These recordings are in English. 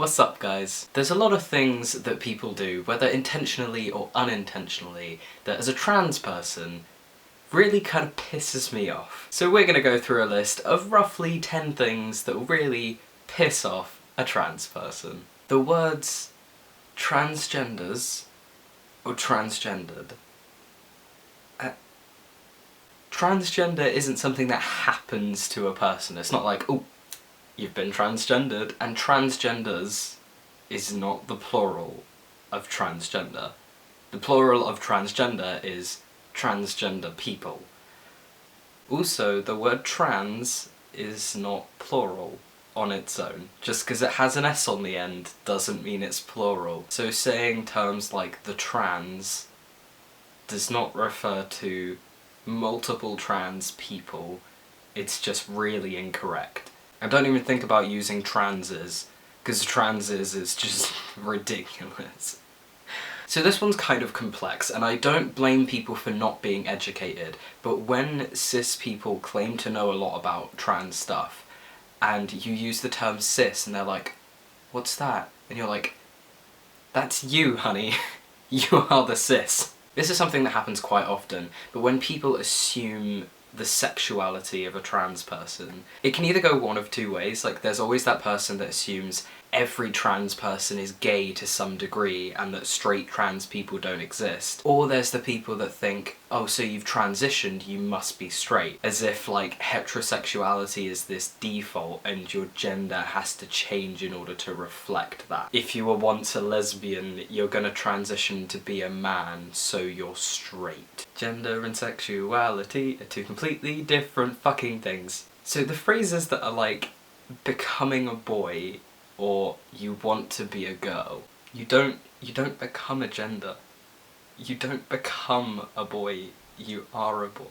What's up, guys? There's a lot of things that people do, whether intentionally or unintentionally, that as a trans person really kind of pisses me off. So we're gonna go through a list of roughly 10 things that will really piss off a trans person. The words transgenders or transgendered. Transgender isn't something that happens to a person. It's not like, oh, you've been transgendered, and transgenders is not the plural of transgender. The plural of transgender is transgender people. Also, the word trans is not plural on its own. Just because it has an S on the end doesn't mean it's plural. So saying terms like the trans does not refer to multiple trans people. It's just really incorrect. I don't even think about using transes, because transes is just ridiculous. So this one's kind of complex, and I don't blame people for not being educated, but when cis people claim to know a lot about trans stuff, and you use the term cis, and they're like, what's that? And you're like, that's you, honey. You are the cis. This is something that happens quite often, but when people assume the sexuality of a trans person, it can either go one of two ways. Like, there's always that person that assumes every trans person is gay to some degree and that straight trans people don't exist. Or there's the people that think, oh, so you've transitioned, you must be straight. As if, like, heterosexuality is this default and your gender has to change in order to reflect that. If you were once a lesbian, you're gonna transition to be a man, so you're straight. Gender and sexuality are two completely different fucking things. So the phrases that are like, becoming a boy, or you want to be a girl, you don't become a gender. You don't become a boy, you are a boy.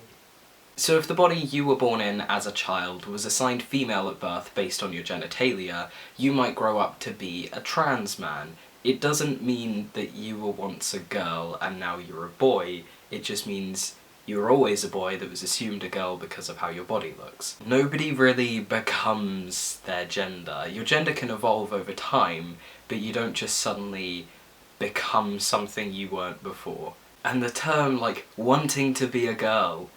So if the body you were born in as a child was assigned female at birth based on your genitalia, you might grow up to be a trans man. It doesn't mean that you were once a girl and now you're a boy, it just means you were always a boy that was assumed a girl because of how your body looks. Nobody really becomes their gender. Your gender can evolve over time, but you don't just suddenly become something you weren't before. And the term, like, wanting to be a girl,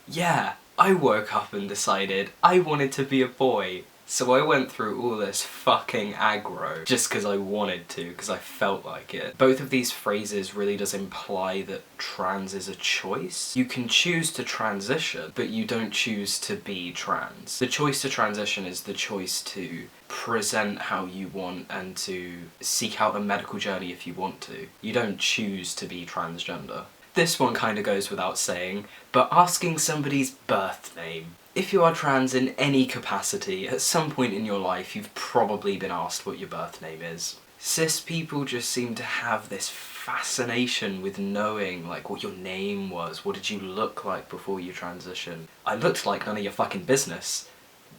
yeah, I woke up and decided I wanted to be a boy. So I went through all this fucking aggro just because I wanted to, because I felt like it. Both of these phrases really does imply that trans is a choice. You can choose to transition, but you don't choose to be trans. The choice to transition is the choice to present how you want and to seek out a medical journey if you want to. You don't choose to be transgender. This one kind of goes without saying, but asking somebody's birth name. If you are trans in any capacity, at some point in your life you've probably been asked what your birth name is. Cis people just seem to have this fascination with knowing, like, what your name was, what did you look like before you transitioned. I looked like none of your fucking business,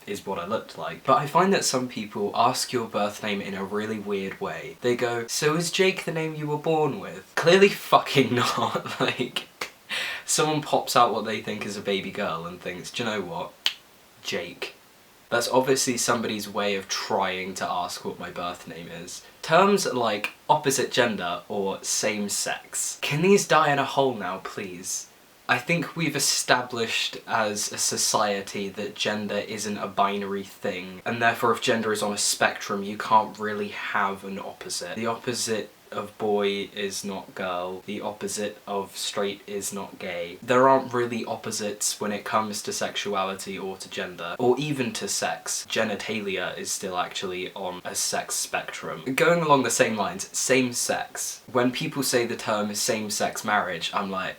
is what I looked like. But I find that some people ask your birth name in a really weird way. They go, so is Jake the name you were born with? Clearly fucking not, like... Someone pops out what they think is a baby girl and thinks, do you know what? Jake. That's obviously somebody's way of trying to ask what my birth name is. Terms like opposite gender or same sex. Can these die in a hole now, please? I think we've established as a society that gender isn't a binary thing, and therefore if gender is on a spectrum, you can't really have an opposite. The opposite of boy is not girl, the opposite of straight is not gay. There aren't really opposites when it comes to sexuality or to gender, or even to sex. Genitalia is still actually on a sex spectrum. Going along the same lines, same sex. When people say the term same-sex marriage, I'm like,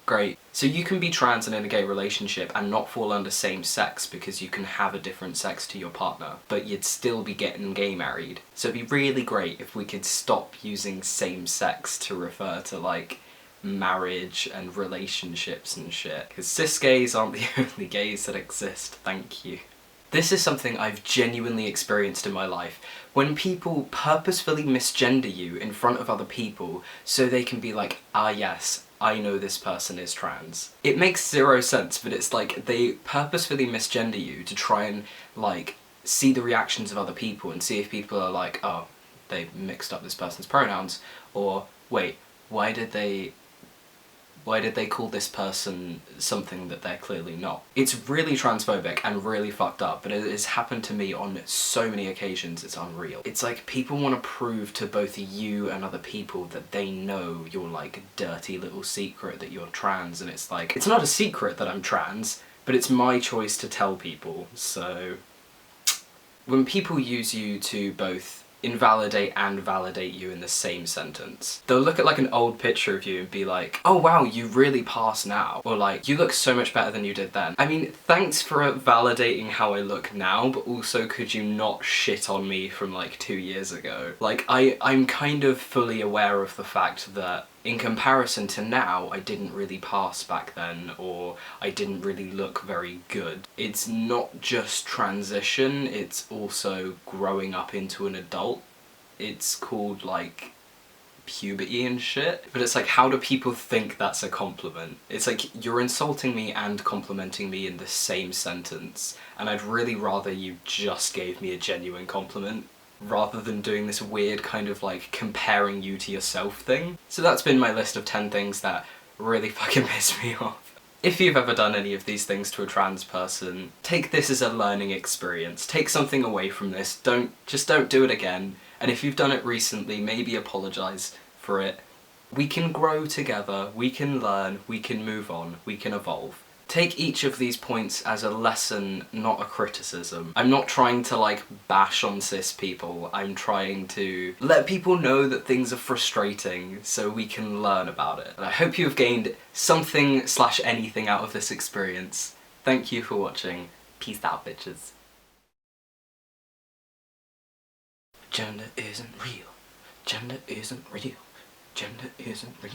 great. So you can be trans and in a gay relationship and not fall under same sex because you can have a different sex to your partner, but you'd still be getting gay married. So it'd be really great if we could stop using same sex to refer to, like, marriage and relationships and shit. Because cis gays aren't the only gays that exist, thank you. This is something I've genuinely experienced in my life. When people purposefully misgender you in front of other people so they can be like, ah yes, I know this person is trans. It makes zero sense, but it's like they purposefully misgender you to try and, like, see the reactions of other people and see if people are like, oh, they mixed up this person's pronouns, or wait, why did they call this person something that they're clearly not? It's really transphobic and really fucked up, but it has happened to me on so many occasions, it's unreal. It's like people want to prove to both you and other people that they know your like dirty little secret that you're trans, and it's like, it's not a secret that I'm trans, but it's my choice to tell people. So when people use you to both invalidate and validate you in the same sentence, they'll look at like an old picture of you and be like, oh wow, you really pass now, or like, you look so much better than you did then. I mean, thanks for validating how I look now, but also could you not shit on me from like 2 years ago? Like, I'm kind of fully aware of the fact that in comparison to now, I didn't really pass back then, or I didn't really look very good. It's not just transition, it's also growing up into an adult. It's called like puberty and shit. But it's like, how do people think that's a compliment? It's like, you're insulting me and complimenting me in the same sentence, and I'd really rather you just gave me a genuine compliment, rather than doing this weird kind of like comparing you to yourself thing. So that's been my list of 10 things that really fucking piss me off. If you've ever done any of these things to a trans person, take this as a learning experience. Take something away from this. Just don't do it again. And if you've done it recently, maybe apologise for it. We can grow together, we can learn, we can move on, we can evolve. Take each of these points as a lesson, not a criticism. I'm not trying to like bash on cis people, I'm trying to let people know that things are frustrating so we can learn about it. And I hope you have gained something / anything out of this experience. Thank you for watching. Peace out, bitches. Gender isn't real. Gender isn't real. Gender isn't real.